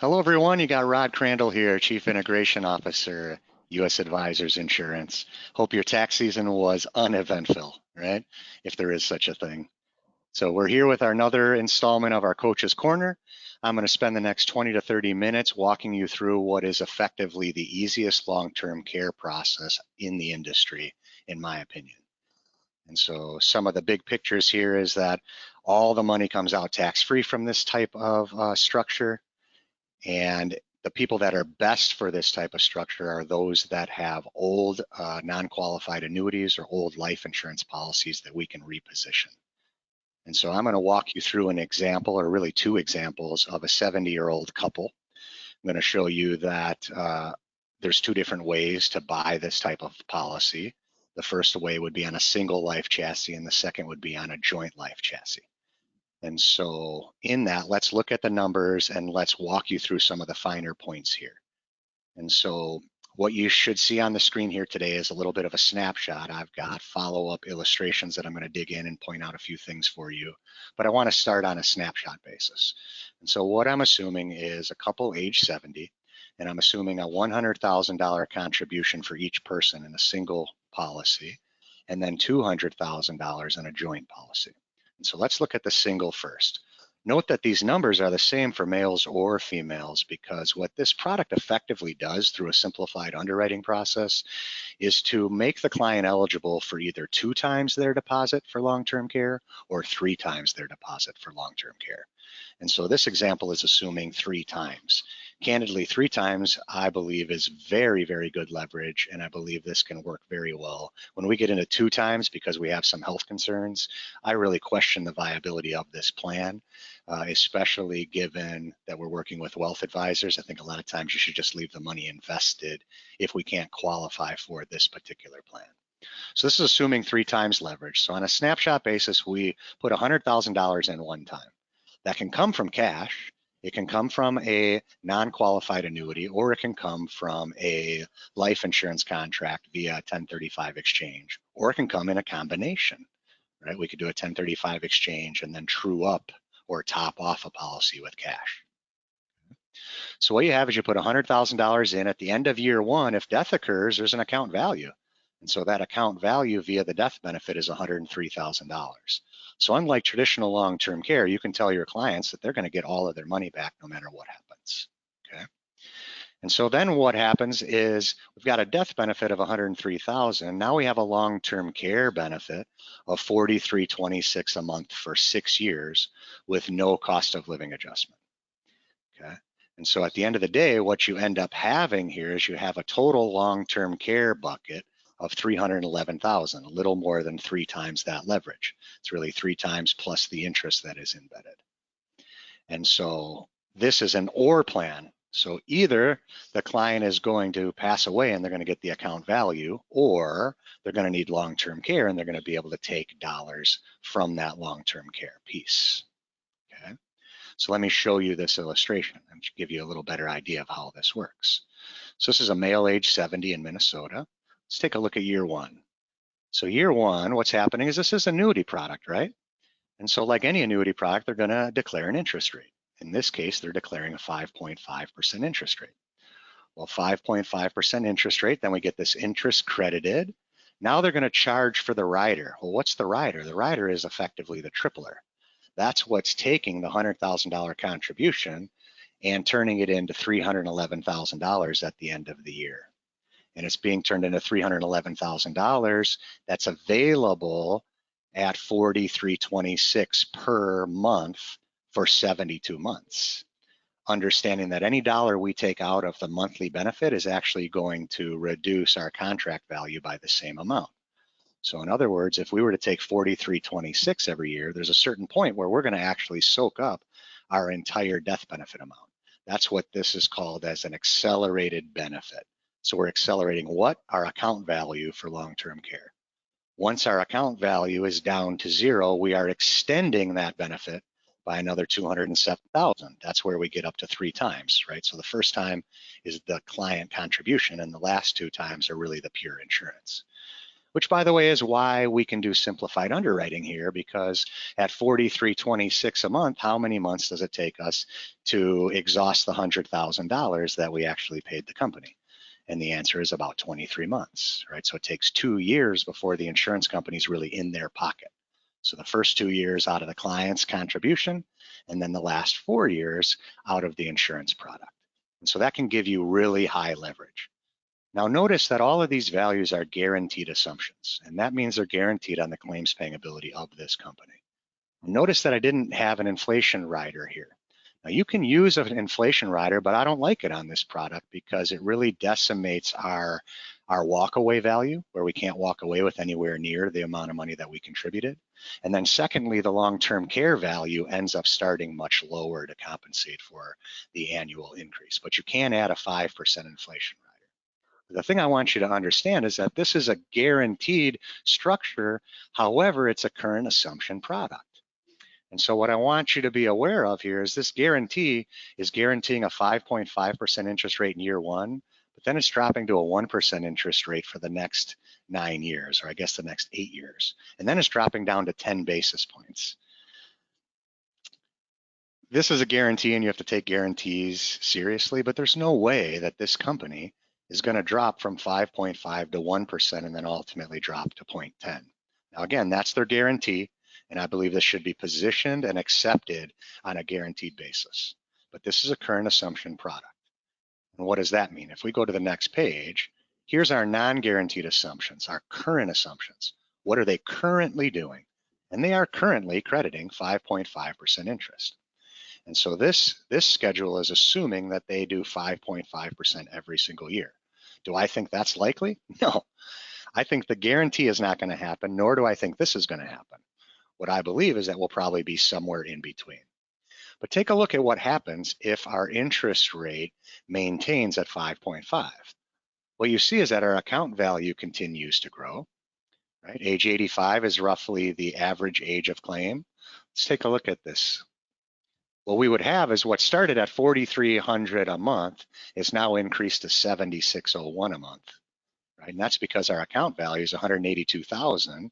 Hello, everyone. You got Rod Crandall here, Chief Integration Officer, USAdvisors Insurance. Hope your tax season was uneventful, right? If there is such a thing. So we're here with another installment of our Coach's Corner. I'm going to spend the next 20 to 30 minutes walking you through what is effectively the easiest long-term care process in the industry, in my opinion. And so some of the big pictures here is that all the money comes out tax-free from this type of structure. And the people that are best for this type of structure are those that have old non-qualified annuities or old life insurance policies that we can reposition. And so I'm going to walk you through an example, or really two examples, of a 70-year-old couple. I'm going to show you that there's two different ways to buy this type of policy. The first way would be on a single life chassis, and the second would be on a joint life chassis. And so in that, let's look at the numbers and let's walk you through some of the finer points here. And so what you should see on the screen here today is a little bit of a snapshot. I've got follow-up illustrations that I'm going to dig in and point out a few things for you, but I want to start on a snapshot basis. And so what I'm assuming is a couple age 70, and I'm assuming a $100,000 contribution for each person in a single policy, and then $200,000 in a joint policy. So let's look at the single first. Note that these numbers are the same for males or females, because what this product effectively does through a simplified underwriting process is to make the client eligible for either 2 times their deposit for long-term care or 3 times their deposit for long-term care. And so this example is assuming 3 times. Candidly, 3 times, I believe, is very, very good leverage, and I believe this can work very well. When we get into 2 times, because we have some health concerns, I really question the viability of this plan, especially given that we're working with wealth advisors. I think a lot of times you should just leave the money invested if we can't qualify for this particular plan. So this is assuming 3 times leverage. So on a snapshot basis, we put $100,000 in one time. That can come from cash, it can come from a non-qualified annuity, or it can come from a life insurance contract via 1035 exchange, or it can come in a combination, right? We could do a 1035 exchange and then true up or top off a policy with cash. So what you have is you put $100,000 in. At the end of year 1, if death occurs, there's an account value. And so that account value via the death benefit is $103,000. So unlike traditional long-term care, you can tell your clients that they're going to get all of their money back no matter what happens, okay? And so then what happens is we've got a death benefit of $103,000. Now we have a long-term care benefit of $43.26 a month for 6 years with no cost of living adjustment, okay? And so at the end of the day, what you end up having here is you have a total long-term care bucket of $311,000, a little more than 3 times that leverage. It's really 3 times plus the interest that is embedded. And so this is an or plan. So either the client is going to pass away and they're going to get the account value, or they're going to need long-term care and they're going to be able to take dollars from that long-term care piece, okay? So let me show you this illustration and give you a little better idea of how this works. So this is a male age 70 in Minnesota. Let's take a look at year 1. So year 1, what's happening is this is an annuity product, right? And so like any annuity product, they're going to declare an interest rate. In this case, they're declaring a 5.5% interest rate. Well, 5.5% interest rate, then we get this interest credited. Now they're going to charge for the rider. Well, what's the rider? The rider is effectively the tripler. That's what's taking the $100,000 contribution and turning it into $311,000 at the end of the year. And it's being turned into $311,000 that's available at $43.26 per month for 72 months. Understanding that any dollar we take out of the monthly benefit is actually going to reduce our contract value by the same amount. So in other words, if we were to take $43.26 every year, there's a certain point where we're going to actually soak up our entire death benefit amount. That's what this is called as an accelerated benefit. So we're accelerating what? Our account value for long-term care. Once our account value is down to 0, we are extending that benefit by another $207,000. That's where we get up to 3 times, right? So the first time is the client contribution, and the last 2 times are really the pure insurance. which by the way is why we can do simplified underwriting here, because at $43.26 a month, how many months does it take us to exhaust the $100,000 that we actually paid the company? And the answer is about 23 months, right? So it takes 2 years before the insurance company's really in their pocket. So the first 2 years out of the client's contribution, and then the last 4 years out of the insurance product. And so that can give you really high leverage. Now notice that all of these values are guaranteed assumptions, and that means they're guaranteed on the claims paying ability of this company. Notice that I didn't have an inflation rider here. Now you can use an inflation rider, but I don't like it on this product because it really decimates our walkaway value, where we can't walk away with anywhere near the amount of money that we contributed. And then secondly, the long-term care value ends up starting much lower to compensate for the annual increase, but you can add a 5% inflation rider. The thing I want you to understand is that this is a guaranteed structure. However, it's a current assumption product. And so what I want you to be aware of here is this guarantee is guaranteeing a 5.5% interest rate in year one, but then it's dropping to a 1% interest rate for the next 9 years, or I guess the next 8 years. And then it's dropping down to 10 basis points. This is a guarantee, and you have to take guarantees seriously, but there's no way that this company is going to drop from 5.5 to 1% and then ultimately drop to 0.10. Now again, that's their guarantee, and I believe this should be positioned and accepted on a guaranteed basis. But this is a current assumption product. And what does that mean? If we go to the next page, here's our non-guaranteed assumptions, our current assumptions. What are they currently doing? And they are currently crediting 5.5% interest. And so this schedule is assuming that they do 5.5% every single year. Do I think that's likely? No. I think the guarantee is not going to happen, nor do I think this is going to happen. What I believe is that we'll probably be somewhere in between. But take a look at what happens if our interest rate maintains at 5.5. What you see is that our account value continues to grow, right? Age 85 is roughly the average age of claim. Let's take a look at this. What we would have is what started at $4,300 a month is now increased to $7,601 a month, right? And that's because our account value is $182,000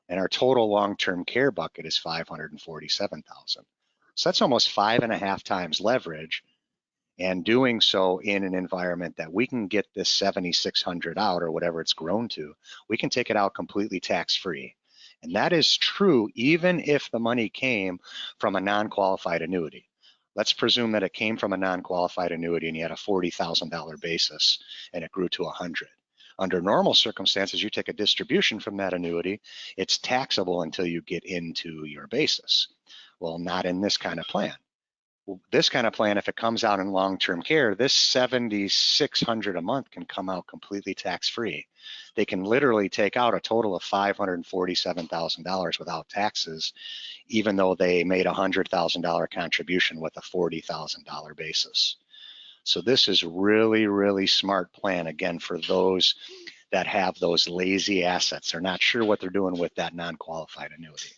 and our total long-term care bucket is $547,000. So that's almost 5.5 times leverage, and doing so in an environment that we can get this $7,600 out, or whatever it's grown to, we can take it out completely tax-free. And that is true even if the money came from a non-qualified annuity. Let's presume that it came from a non-qualified annuity and you had a $40,000 basis and it grew to 100. Under normal circumstances, you take a distribution from that annuity, it's taxable until you get into your basis. Well, not in this kind of plan. This kind of plan, if it comes out in long-term care, this $7,600 a month can come out completely tax-free. They can literally take out a total of $547,000 without taxes, even though they made a $100,000 contribution with a $40,000 basis. So this is really, really smart plan, again, for those that have those lazy assets. They're not sure what they're doing with that non-qualified annuity.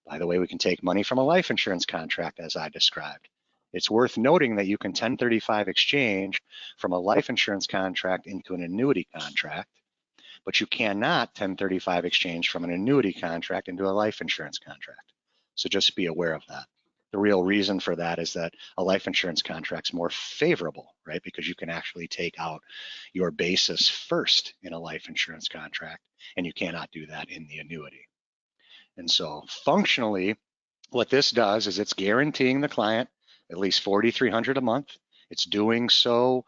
By the way, we can take money from a life insurance contract, as I described. It's worth noting that you can 1035 exchange from a life insurance contract into an annuity contract, but you cannot 1035 exchange from an annuity contract into a life insurance contract. So just be aware of that. The real reason for that is that a life insurance contract is more favorable, right? Because you can actually take out your basis first in a life insurance contract, and you cannot do that in the annuity. And so functionally, what this does is it's guaranteeing the client at least $4,300 a month. It's doing so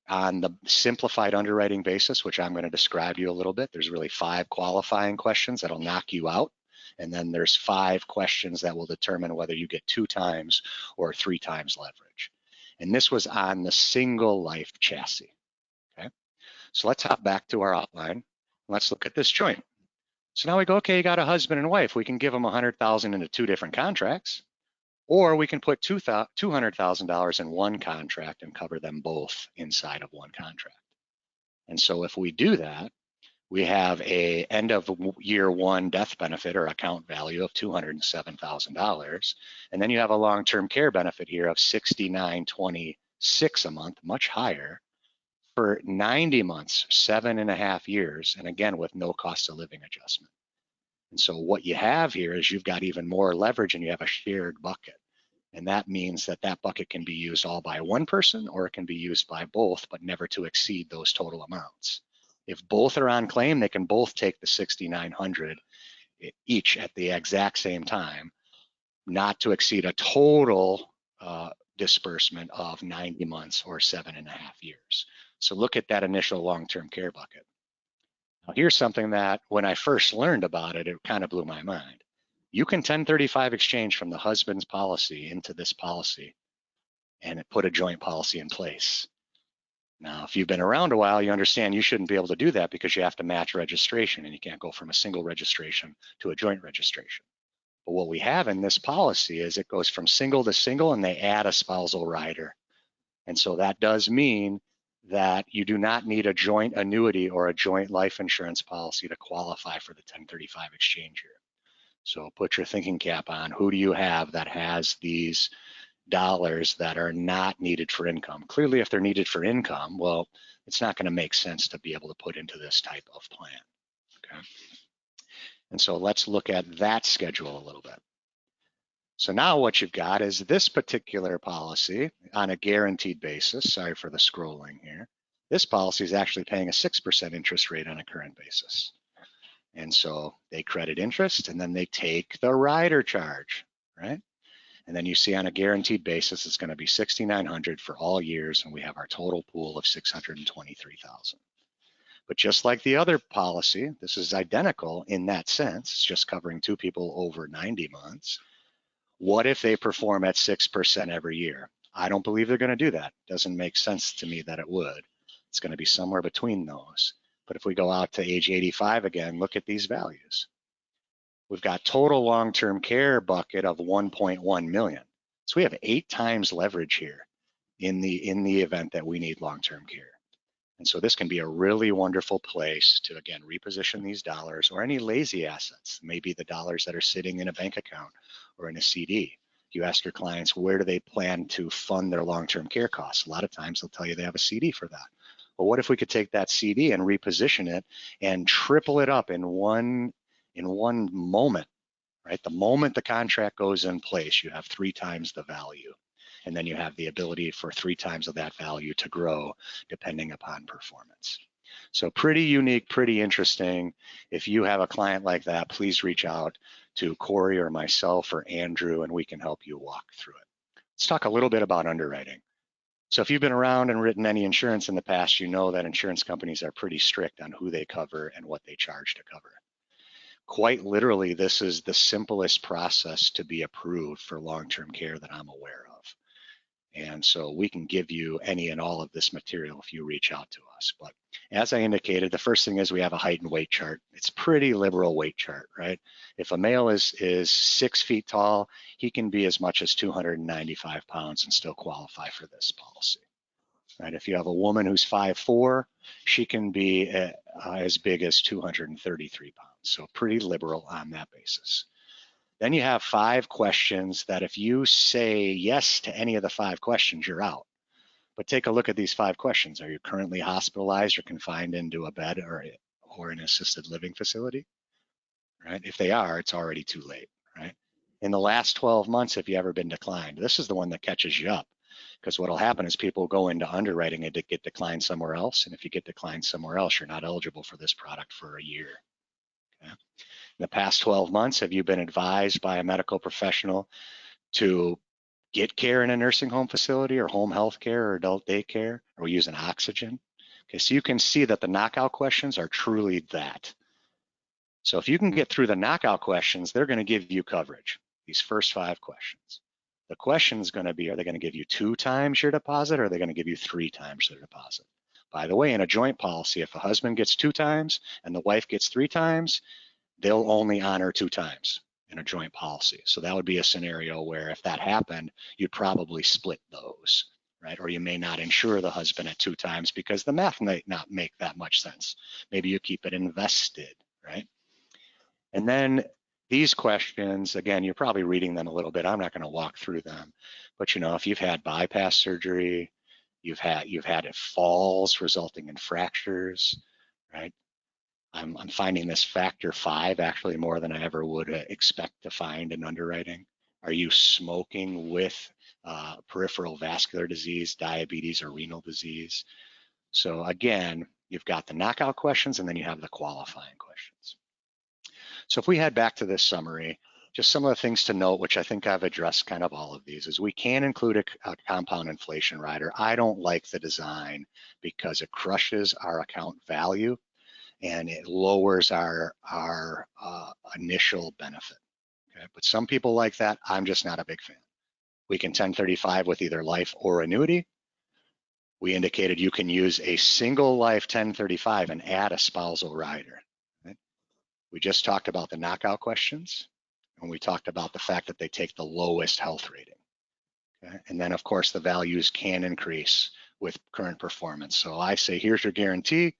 on the simplified underwriting basis, which I'm going to describe to you a little bit. There's really 5 qualifying questions that'll knock you out. And then there's 5 questions that will determine whether you get 2 times or 3 times leverage. And this was on the single life chassis, okay? So let's hop back to our outline. Let's look at this joint. So now we go, okay, you got a husband and wife. We can give them $100,000 into 2 different contracts, or we can put $200,000 in one contract and cover them both inside of one contract. And so if we do that, we have a end of year 1 death benefit or account value of $207,000. And then you have a long-term care benefit here of $69.26 a month, much higher, for 90 months, 7.5 years, and again, with no cost of living adjustment. And so what you have here is you've got even more leverage and you have a shared bucket. And that means that that bucket can be used all by one person or it can be used by both, but never to exceed those total amounts. If both are on claim, they can both take the 6,900 each at the exact same time, not to exceed a total disbursement of 90 months or 7.5 years. So look at that initial long-term care bucket. Now here's something that when I first learned about it, it kind of blew my mind. You can 1035 exchange from the husband's policy into this policy and put a joint policy in place. Now, if you've been around a while, you understand you shouldn't be able to do that because you have to match registration and you can't go from a single registration to a joint registration. But what we have in this policy is it goes from single to single and they add a spousal rider. And so that does mean that you do not need a joint annuity or a joint life insurance policy to qualify for the 1035 exchange here. So put your thinking cap on. Who do you have that has these dollars that are not needed for income? Clearly, if they're needed for income, well, it's not going to make sense to be able to put into this type of plan. Okay. And so let's look at that schedule a little bit. So now what you've got is this particular policy on a guaranteed basis. Sorry for the scrolling here. This policy is actually paying a 6% interest rate on a current basis. And so they credit interest and then they take the rider charge, right? And then you see on a guaranteed basis, it's going to be 6,900 for all years. And we have our total pool of 623,000. But just like the other policy, this is identical in that sense. It's just covering two people over 90 months. What if they perform at 6% every year? I don't believe they're going to do that. Doesn't make sense to me that it would. It's going to be somewhere between those. But if we go out to age 85 again, look at these values. We've got total long-term care bucket of 1.1 million. So we have 8 times leverage here in the event that we need long-term care. And so this can be a really wonderful place to, again, reposition these dollars or any lazy assets, maybe the dollars that are sitting in a bank account or in a CD. You ask your clients, where do they plan to fund their long-term care costs? A lot of times they'll tell you they have a CD for that. Well, what if we could take that CD and reposition it and triple it up in one moment, right? The moment the contract goes in place, you have 3 times the value. And then you have the ability for 3 times of that value to grow depending upon performance. So pretty unique, pretty interesting. If you have a client like that, please reach out to Corey or myself or Andrew and we can help you walk through it. Let's talk a little bit about underwriting. So if you've been around and written any insurance in the past, you know that insurance companies are pretty strict on who they cover and what they charge to cover. Quite literally, this is the simplest process to be approved for long-term care that I'm aware of. And so we can give you any and all of this material if you reach out to us. But as I indicated, the first thing is we have a height and weight chart. It's pretty liberal weight chart, right? If a male is 6 feet tall, he can be as much as 295 pounds and still qualify for this policy, right? If you have a woman who's 5'4", she can be as big as 233 pounds. So pretty liberal on that basis. Then you have 5 questions that if you say yes to any of the 5 questions, you're out. But take a look at these 5 questions. Are you currently hospitalized or confined into a bed or an assisted living facility? Right? If they are, it's already too late, right? In the last 12 months, have you ever been declined? This is the one that catches you up because what'll happen is people go into underwriting and get declined somewhere else. And if you get declined somewhere else, you're not eligible for this product for a year. Okay? In the past 12 months, have you been advised by a medical professional to get care in a nursing home facility or home health care or adult daycare or using oxygen? Okay, so you can see that the knockout questions are truly that. So if you can get through the knockout questions, they're going to give you coverage, these first 5 questions. The question is going to be, are they going to give you 2 times your deposit or are they going to give you 3 times their deposit? By the way, in a joint policy, if a husband gets 2 times and the wife gets 3 times, they'll only honor 2 times in a joint policy. So that would be a scenario where if that happened, you'd probably split those, right? Or you may not insure the husband at 2 times because the math might not make that much sense. Maybe you keep it invested, right? And then these questions, again, you're probably reading them a little bit. I'm not going to walk through them, but you know, if you've had bypass surgery, You've had falls resulting in fractures, right? I'm finding this factor 5 actually more than I ever would expect to find in underwriting. Are you smoking with peripheral vascular disease, diabetes, or renal disease? So again, you've got the knockout questions and then you have the qualifying questions. So if we head back to this summary, just some of the things to note, which I think I've addressed kind of all of these, is we can include a compound inflation rider. I don't like the design because it crushes our account value and it lowers our initial benefit. Okay? But some people like that. I'm just not a big fan. We can 1035 with either life or annuity. We indicated you can use a single life 1035 and add a spousal rider. Right? We just talked about the knockout questions, and we talked about the fact that they take the lowest health rating. Okay? And then, of course, the values can increase with current performance. So I say, here's your guarantee.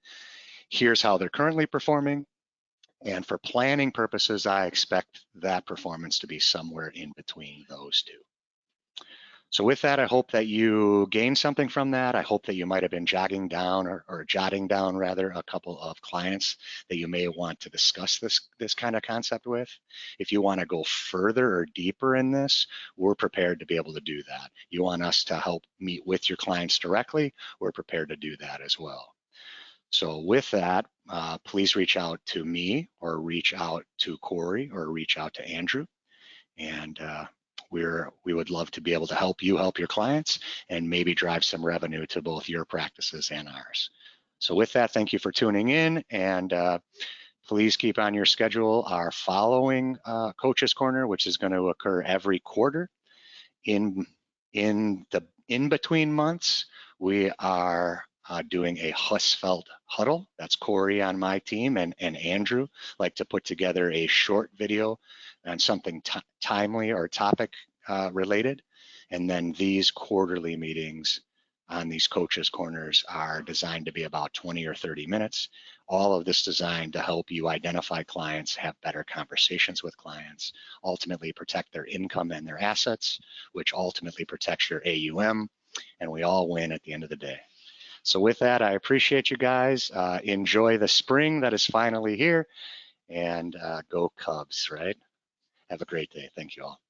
Here's how they're currently performing. And for planning purposes, I expect that performance to be somewhere in between those two. So with that, I hope that you gained something from that. I hope that you might have been jogging down or jotting down rather a couple of clients that you may want to discuss this kind of concept with. If you want to go further or deeper in this, we're prepared to be able to do that. You want us to help meet with your clients directly, we're prepared to do that as well. So with that, please reach out to me or reach out to Corey or reach out to Andrew. And we would love to be able to help you help your clients and maybe drive some revenue to both your practices and ours. So with that, thank you for tuning in, and please keep on your schedule our following Coaches Corner, which is going to occur every quarter. In the in-between months, we are doing a Husfeld huddle. That's Corey on my team and Andrew like to put together a short video on something timely or topic related. And then these quarterly meetings on these Coaches Corners are designed to be about 20 or 30 minutes. All of this designed to help you identify clients, have better conversations with clients, ultimately protect their income and their assets, which ultimately protects your AUM, and we all win at the end of the day. So with that, I appreciate you guys. Enjoy the spring that is finally here, and go Cubs, right? Have a great day. Thank you all.